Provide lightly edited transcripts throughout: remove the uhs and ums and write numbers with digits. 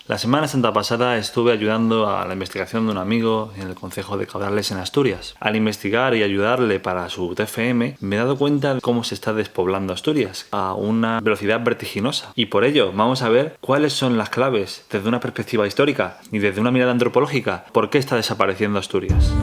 La Semana Santa pasada estuve ayudando a la investigación de un amigo en el concejo de Cabrales en Asturias. Al investigar y ayudarle para su TFM, me he dado cuenta de cómo se está despoblando Asturias a una velocidad vertiginosa. Y por ello, vamos a ver cuáles son las claves desde una perspectiva histórica y desde una mirada antropológica. ¿Por qué está desapareciendo Asturias?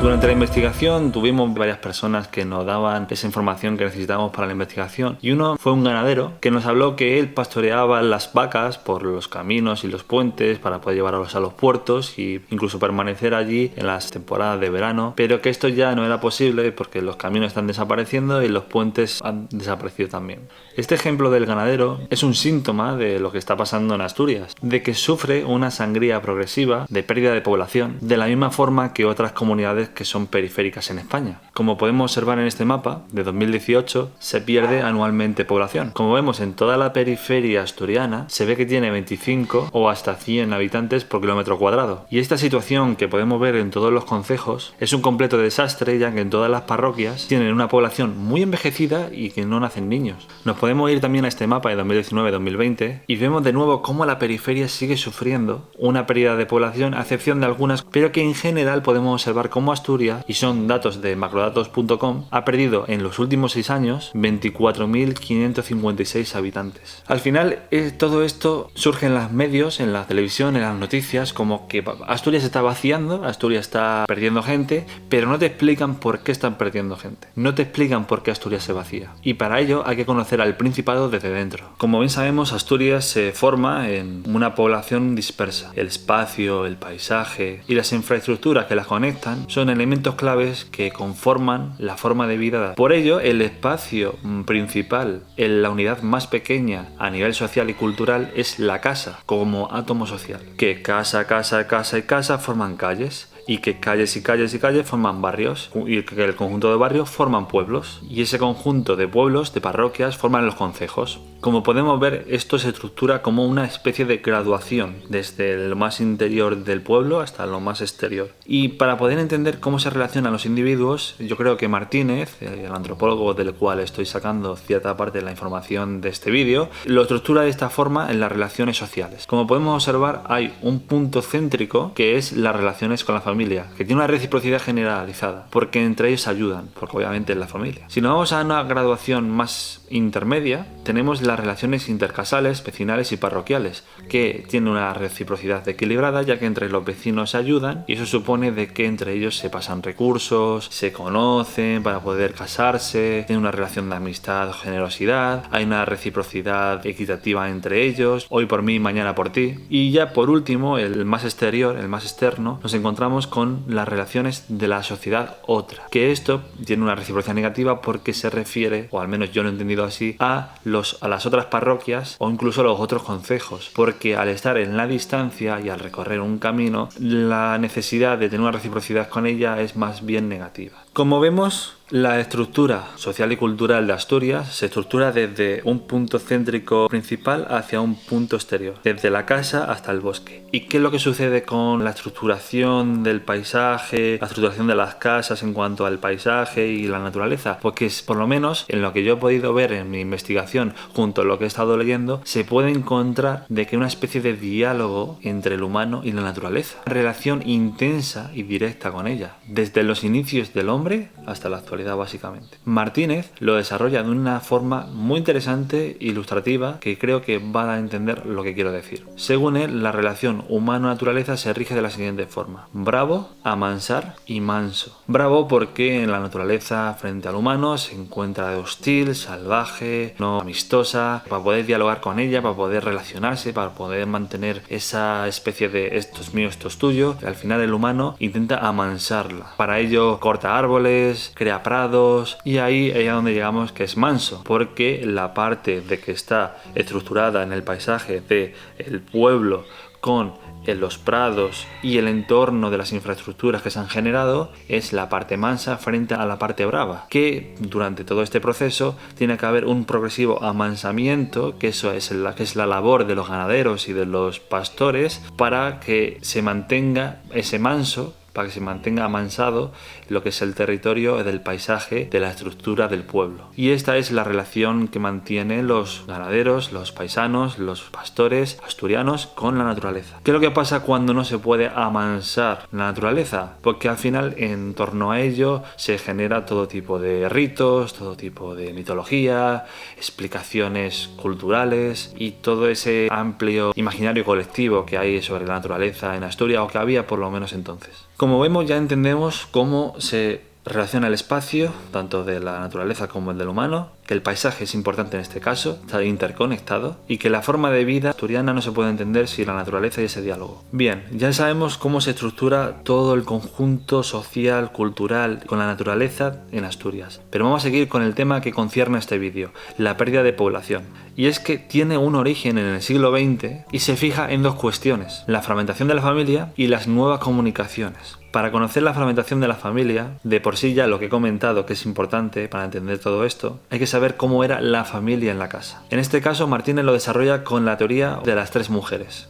Durante la investigación tuvimos varias personas que nos daban esa información que necesitábamos para la investigación, y uno fue un ganadero que nos habló que él pastoreaba las vacas por los caminos y los puentes para poder llevarlos a los puertos e incluso permanecer allí en las temporadas de verano, pero que esto ya no era posible porque los caminos están desapareciendo y los puentes han desaparecido también. Este ejemplo del ganadero es un síntoma de lo que está pasando en Asturias, de que sufre una sangría progresiva de pérdida de población, de la misma forma que otras comunidades que son periféricas en España. Como podemos observar en este mapa, de 2018 se pierde anualmente población. Como vemos en toda la periferia asturiana, se ve que tiene 25 o hasta 100 habitantes por kilómetro cuadrado. Y esta situación que podemos ver en todos los concejos es un completo desastre, ya que en todas las parroquias tienen una población muy envejecida y que no nacen niños. Nos podemos ir también a este mapa de 2019-2020 y vemos de nuevo cómo la periferia sigue sufriendo una pérdida de población, a excepción de algunas, pero que en general podemos observar cómo Asturias, y son datos de macrodatos.com, ha perdido en los últimos 6 años 24.556 habitantes. Al final, todo esto surge en los medios, en la televisión, en las noticias, como que Asturias está vaciando, Asturias está perdiendo gente, pero no te explican por qué están perdiendo gente. No te explican por qué Asturias se vacía. Y para ello hay que conocer al Principado desde dentro. Como bien sabemos, Asturias se forma en una población dispersa. El espacio, el paisaje y las infraestructuras que las conectan son elementos claves que conforman la forma de vida. Por ello, el espacio principal en la unidad más pequeña a nivel social y cultural es la casa, como átomo social. Que casa, casa, casa y casa forman calles, y que calles y calles y calles forman barrios, y que el conjunto de barrios forman pueblos, y ese conjunto de pueblos, de parroquias, forman los concejos. Como podemos ver, esto se estructura como una especie de graduación, desde lo más interior del pueblo hasta lo más exterior. Y para poder entender cómo se relacionan los individuos, yo creo que Martínez, el antropólogo del cual estoy sacando cierta parte de la información de este vídeo, lo estructura de esta forma en las relaciones sociales. Como podemos observar, hay un punto céntrico que es las relaciones con la familia, que tiene una reciprocidad generalizada, porque entre ellos ayudan, porque obviamente es la familia. Si nos vamos a una graduación más intermedia, tenemos las relaciones intercasales, vecinales y parroquiales, que tienen una reciprocidad equilibrada, ya que entre los vecinos se ayudan, y eso supone de que entre ellos se pasan recursos, se conocen para poder casarse, tienen una relación de amistad o generosidad, hay una reciprocidad equitativa entre ellos, hoy por mí, mañana por ti. Y ya por último, el más exterior, el más externo, nos encontramos con las relaciones de la sociedad otra, que esto tiene una reciprocidad negativa porque se refiere, o al menos yo lo he entendido así, a las otras parroquias o incluso a los otros concejos, porque al estar en la distancia y al recorrer un camino, la necesidad de tener una reciprocidad con ella es más bien negativa. Como vemos, la estructura social y cultural de Asturias se estructura desde un punto céntrico principal hacia un punto exterior, desde la casa hasta el bosque. ¿Y qué es lo que sucede con la estructuración del paisaje, la estructuración de las casas en cuanto al paisaje y la naturaleza? Porque por lo menos en lo que yo he podido ver en mi investigación junto a lo que he estado leyendo, se puede encontrar de que una especie de diálogo entre el humano y la naturaleza, una relación intensa y directa con ella, desde los inicios del hombre hasta la actualidad, básicamente. Martínez lo desarrolla de una forma muy interesante e ilustrativa que creo que va a entender lo que quiero decir. Según él, la relación humano-naturaleza se rige de la siguiente forma: bravo, amansar y manso. Bravo porque en la naturaleza frente al humano se encuentra hostil, salvaje, no amistosa, para poder dialogar con ella, para poder relacionarse, para poder mantener esa especie de esto es mío, esto es tuyo. Al final el humano intenta amansarla. Para ello corta árboles, crea prados, y ahí es donde llegamos, que es manso, porque la parte de que está estructurada en el paisaje de el pueblo con los prados y el entorno de las infraestructuras que se han generado es la parte mansa frente a la parte brava, que durante todo este proceso tiene que haber un progresivo amansamiento, que eso es la labor de los ganaderos y de los pastores, para que se mantenga ese manso, para que se mantenga amansado lo que es el territorio del paisaje, de la estructura del pueblo. Y esta es la relación que mantienen los ganaderos, los paisanos, los pastores asturianos con la naturaleza. ¿Qué es lo que pasa cuando no se puede amansar la naturaleza? Porque al final en torno a ello se genera todo tipo de ritos, todo tipo de mitología, explicaciones culturales y todo ese amplio imaginario colectivo que hay sobre la naturaleza en Asturias, o que había por lo menos entonces. Como vemos, ya entendemos cómo se relaciona el espacio, tanto de la naturaleza como el del humano, que el paisaje es importante en este caso, está interconectado, y que la forma de vida asturiana no se puede entender sin la naturaleza y ese diálogo. Bien, ya sabemos cómo se estructura todo el conjunto social, cultural, con la naturaleza en Asturias. Pero vamos a seguir con el tema que concierne a este vídeo, la pérdida de población. Y es que tiene un origen en el siglo XX y se fija en dos cuestiones: la fragmentación de la familia y las nuevas comunicaciones. Para conocer la fragmentación de la familia, de por sí ya lo que he comentado que es importante para entender todo esto, hay que saber cómo era la familia en la casa. En este caso, Martínez lo desarrolla con la teoría de las tres mujeres.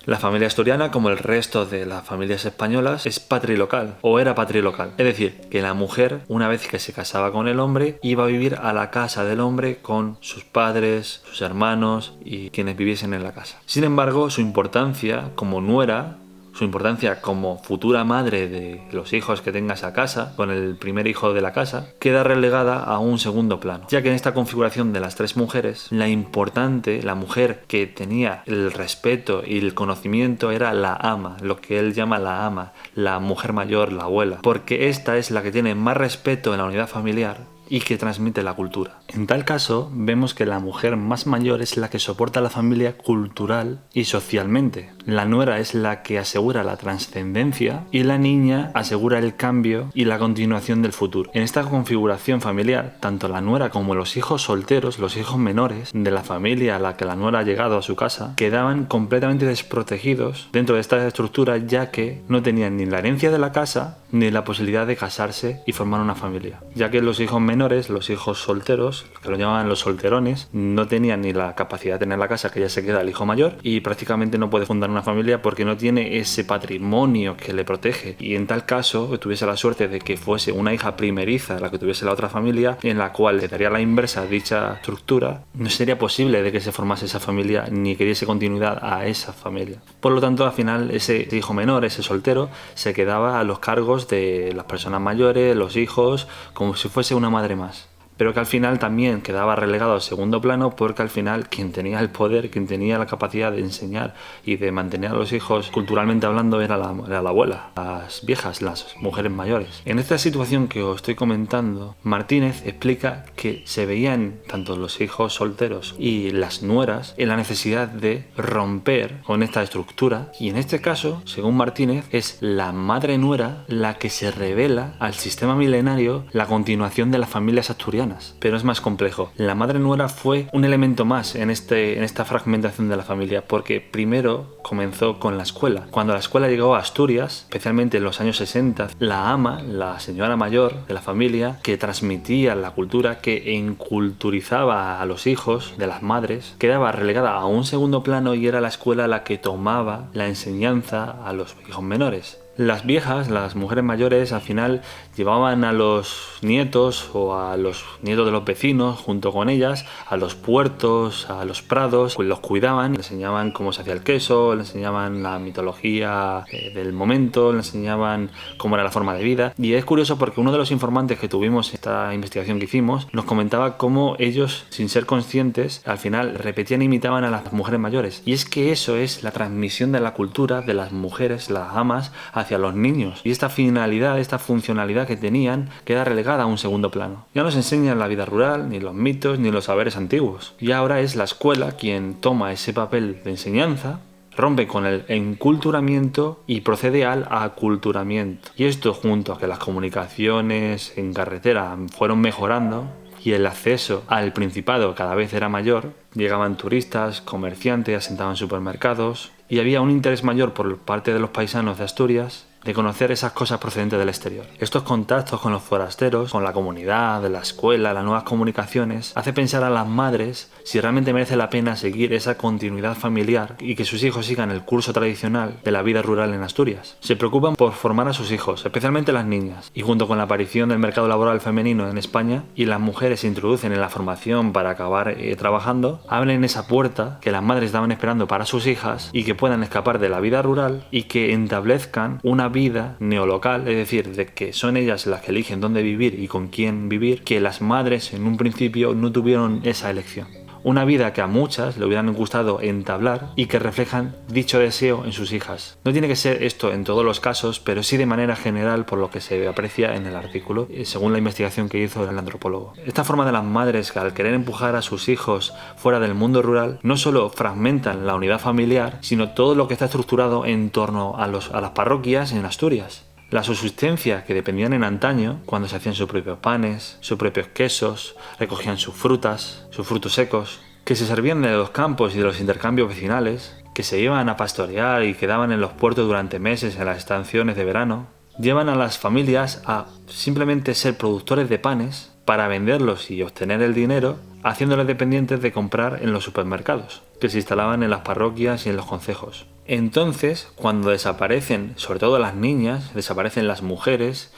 La familia asturiana, como el resto de las familias españolas, es patrilocal, o era patrilocal. Es decir, que la mujer, una vez que se casaba con el hombre, iba a vivir a la casa del hombre con sus padres, sus hermanos y quienes viviesen en la casa. Sin embargo, su importancia como nuera, su importancia como futura madre de los hijos que tenga esa casa, con el primer hijo de la casa, queda relegada a un segundo plano, ya que en esta configuración de las tres mujeres, la importante, la mujer que tenía el respeto y el conocimiento era la ama, lo que él llama la ama, la mujer mayor, la abuela, porque esta es la que tiene más respeto en la unidad familiar y que transmite la cultura. En tal caso, vemos que la mujer más mayor es la que soporta a la familia cultural y socialmente. La nuera es la que asegura la trascendencia y la niña asegura el cambio y la continuación del futuro. En esta configuración familiar, tanto la nuera como los hijos solteros, los hijos menores de la familia a la que la nuera ha llegado a su casa, quedaban completamente desprotegidos dentro de esta estructura, ya que no tenían ni la herencia de la casa ni la posibilidad de casarse y formar una familia, ya que los hijos menores, los hijos solteros, que lo llamaban los solterones, no tenían ni la capacidad de tener la casa, que ya se queda el hijo mayor, y prácticamente no puede fundar una familia porque no tiene ese patrimonio que le protege. Y en tal caso, que tuviese la suerte de que fuese una hija primeriza la que tuviese la otra familia, en la cual le daría la inversa a dicha estructura, no sería posible de que se formase esa familia ni que diese continuidad a esa familia. Por lo tanto, al final, ese hijo menor, ese soltero, se quedaba a los cargos de las personas mayores, los hijos, como si fuese una madre más. Pero que al final también quedaba relegado al segundo plano, porque al final quien tenía el poder, quien tenía la capacidad de enseñar y de mantener a los hijos culturalmente hablando era la abuela, las viejas, las mujeres mayores. En esta situación que os estoy comentando, Martínez explica que se veían tanto los hijos solteros y las nueras en la necesidad de romper con esta estructura, y en este caso, según Martínez, es la madre nuera la que se revela al sistema milenario la continuación de las familias asturianas. Pero es más complejo. La madre nuera fue un elemento más en esta fragmentación de la familia, porque primero comenzó con la escuela. Cuando la escuela llegó a Asturias, especialmente en los años 60, la ama, la señora mayor de la familia, que transmitía la cultura, que enculturizaba a los hijos de las madres, quedaba relegada a un segundo plano, y era la escuela la que tomaba la enseñanza a los hijos menores. Las viejas, las mujeres mayores, al final llevaban a los nietos o a los nietos de los vecinos junto con ellas a los puertos, a los prados, pues los cuidaban, les enseñaban cómo se hacía el queso, les enseñaban la mitología del momento, les enseñaban cómo era la forma de vida. Y es curioso porque uno de los informantes que tuvimos en esta investigación que hicimos nos comentaba cómo ellos, sin ser conscientes, al final repetían e imitaban a las mujeres mayores. Y es que eso es la transmisión de la cultura de las mujeres, las amas, hacia los niños, y esta finalidad, esta funcionalidad que tenían queda relegada a un segundo plano. Ya no se enseñan la vida rural, ni los mitos, ni los saberes antiguos, y ahora es la escuela quien toma ese papel de enseñanza, rompe con el enculturamiento y procede al aculturamiento. Y esto, junto a que las comunicaciones en carretera fueron mejorando y el acceso al Principado cada vez era mayor, llegaban turistas, comerciantes, asentaban supermercados, y había un interés mayor por parte de los paisanos de Asturias de conocer esas cosas procedentes del exterior. Estos contactos con los forasteros, con la comunidad, la escuela, las nuevas comunicaciones, hace pensar a las madres si realmente merece la pena seguir esa continuidad familiar y que sus hijos sigan el curso tradicional de la vida rural en Asturias. Se preocupan por formar a sus hijos, especialmente las niñas, y junto con la aparición del mercado laboral femenino en España y las mujeres se introducen en la formación para acabar trabajando, abren esa puerta que las madres estaban esperando para sus hijas y que puedan escapar de la vida rural y que establezcan una vida neolocal, es decir, de que son ellas las que eligen dónde vivir y con quién vivir, que las madres en un principio no tuvieron esa elección. Una vida que a muchas le hubieran gustado entablar y que reflejan dicho deseo en sus hijas. No tiene que ser esto en todos los casos, pero sí de manera general por lo que se aprecia en el artículo, según la investigación que hizo el antropólogo. Esta forma de las madres que al querer empujar a sus hijos fuera del mundo rural, no solo fragmentan la unidad familiar, sino todo lo que está estructurado en torno a las parroquias en Asturias. La subsistencia que dependían en antaño, cuando se hacían sus propios panes, sus propios quesos, recogían sus frutas, sus frutos secos, que se servían de los campos y de los intercambios vecinales, que se iban a pastorear y quedaban en los puertos durante meses en las estaciones de verano, llevan a las familias a simplemente ser productores de panes para venderlos y obtener el dinero, haciéndoles dependientes de comprar en los supermercados, que se instalaban en las parroquias y en los concejos. Entonces, cuando desaparecen, sobre todo las niñas, desaparecen las mujeres,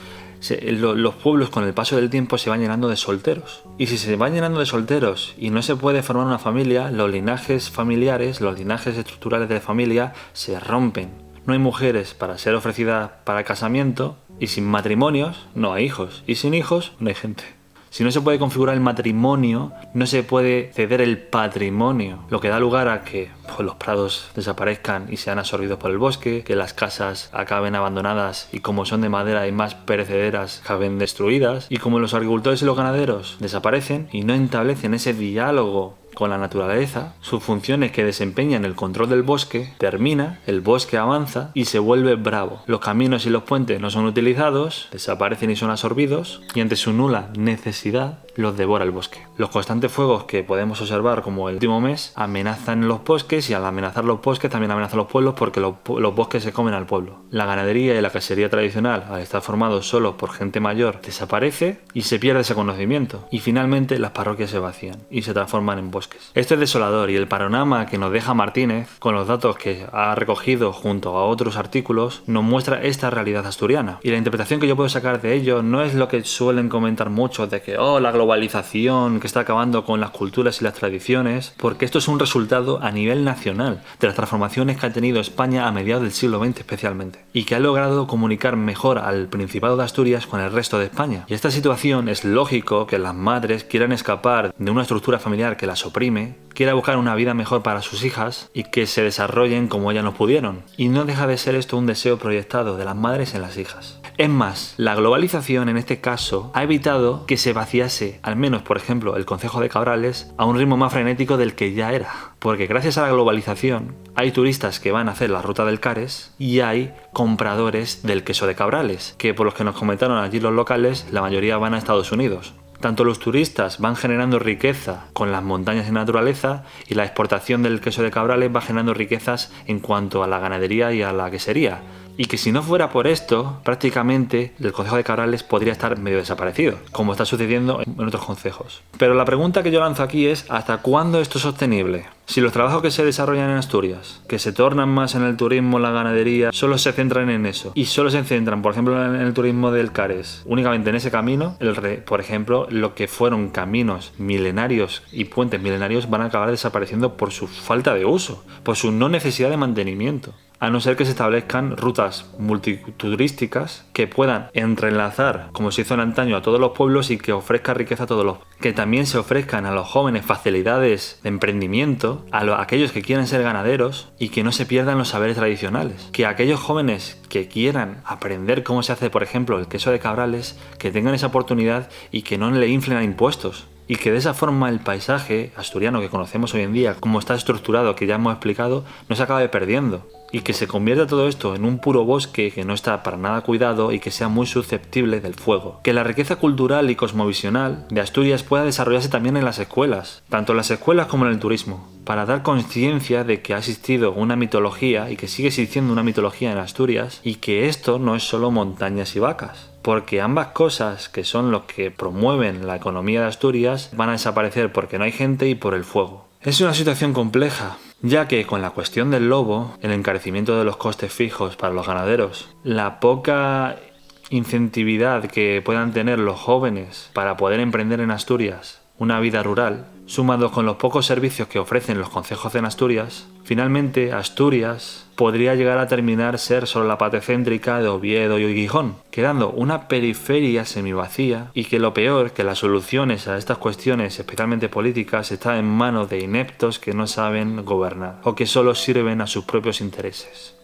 los pueblos con el paso del tiempo se van llenando de solteros. Y si se van llenando de solteros y no se puede formar una familia, los linajes familiares, los linajes estructurales de la familia se rompen. No hay mujeres para ser ofrecidas para el casamiento y sin matrimonios no hay hijos. Y sin hijos no hay gente. Si no se puede configurar el matrimonio, no se puede ceder el patrimonio, lo que da lugar a que los prados desaparezcan y sean absorbidos por el bosque, que las casas acaben abandonadas y como son de madera y más perecederas acaben destruidas, y como los agricultores y los ganaderos desaparecen y no establecen ese diálogo con la naturaleza, sus funciones que desempeñan el control del bosque termina, el bosque avanza y se vuelve bravo. Los caminos y los puentes no son utilizados, desaparecen y son absorbidos, y ante su nula necesidad los devora el bosque. Los constantes fuegos que podemos observar como el último mes amenazan los bosques y al amenazar los bosques también amenazan los pueblos porque los bosques se comen al pueblo. La ganadería y la cacería tradicional, al estar formados solo por gente mayor, desaparece y se pierde ese conocimiento. Y finalmente las parroquias se vacían y se transforman en bosques. Esto es desolador y el panorama que nos deja Martínez, con los datos que ha recogido junto a otros artículos, nos muestra esta realidad asturiana. Y la interpretación que yo puedo sacar de ello no es lo que suelen comentar muchos de que la globalización que está acabando con las culturas y las tradiciones, porque esto es un resultado a nivel nacional de las transformaciones que ha tenido España a mediados del siglo XX especialmente, y que ha logrado comunicar mejor al Principado de Asturias con el resto de España. Y esta situación es lógico que las madres quieran escapar de una estructura familiar que las oprime, quiera buscar una vida mejor para sus hijas y que se desarrollen como ellas no pudieron. Y no deja de ser esto un deseo proyectado de las madres en las hijas. Es más, la globalización en este caso ha evitado que se vaciase, al menos por ejemplo el concejo de Cabrales, a un ritmo más frenético del que ya era. Porque gracias a la globalización hay turistas que van a hacer la ruta del Cares y hay compradores del queso de Cabrales, que por los que nos comentaron allí los locales, la mayoría van a Estados Unidos. Tanto los turistas van generando riqueza con las montañas y naturaleza y la exportación del queso de Cabrales va generando riquezas en cuanto a la ganadería y a la quesería. Y que si no fuera por esto, prácticamente el concejo de Cabrales podría estar medio desaparecido, como está sucediendo en otros concejos. Pero la pregunta que yo lanzo aquí es, ¿hasta cuándo esto es sostenible? Si los trabajos que se desarrollan en Asturias, que se tornan más en el turismo, la ganadería, solo se centran en eso, y solo se centran, por ejemplo, en el turismo del Cares, únicamente en ese camino, por ejemplo, lo que fueron caminos milenarios y puentes milenarios van a acabar desapareciendo por su falta de uso, por su no necesidad de mantenimiento. A no ser que se establezcan rutas multiturísticas que puedan entrelazar, como se hizo en antaño, a todos los pueblos y que ofrezca riqueza a todos los... Que también se ofrezcan a los jóvenes facilidades de emprendimiento, a aquellos que quieran ser ganaderos y que no se pierdan los saberes tradicionales. Que aquellos jóvenes que quieran aprender cómo se hace, por ejemplo, el queso de Cabrales, que tengan esa oportunidad y que no le inflen a impuestos. Y que de esa forma el paisaje asturiano que conocemos hoy en día, como está estructurado, que ya hemos explicado, no se acabe perdiendo. y que se convierta todo esto en un puro bosque que no está para nada cuidado y que sea muy susceptible del fuego. Que la riqueza cultural y cosmovisional de Asturias pueda desarrollarse también en las escuelas, tanto en las escuelas como en el turismo, para dar conciencia de que ha existido una mitología y que sigue existiendo una mitología en Asturias y que esto no es solo montañas y vacas. Porque ambas cosas, que son los que promueven la economía de Asturias, van a desaparecer porque no hay gente y por el fuego. Es una situación compleja, ya que con la cuestión del lobo, el encarecimiento de los costes fijos para los ganaderos, la poca incentividad que puedan tener los jóvenes para poder emprender en Asturias una vida rural, sumados con los pocos servicios que ofrecen los concejos en Asturias, finalmente Asturias podría llegar a terminar ser solo la parte céntrica de Oviedo y Gijón, quedando una periferia semivacía y que lo peor, que las soluciones a estas cuestiones, especialmente políticas, están en manos de ineptos que no saben gobernar o que solo sirven a sus propios intereses.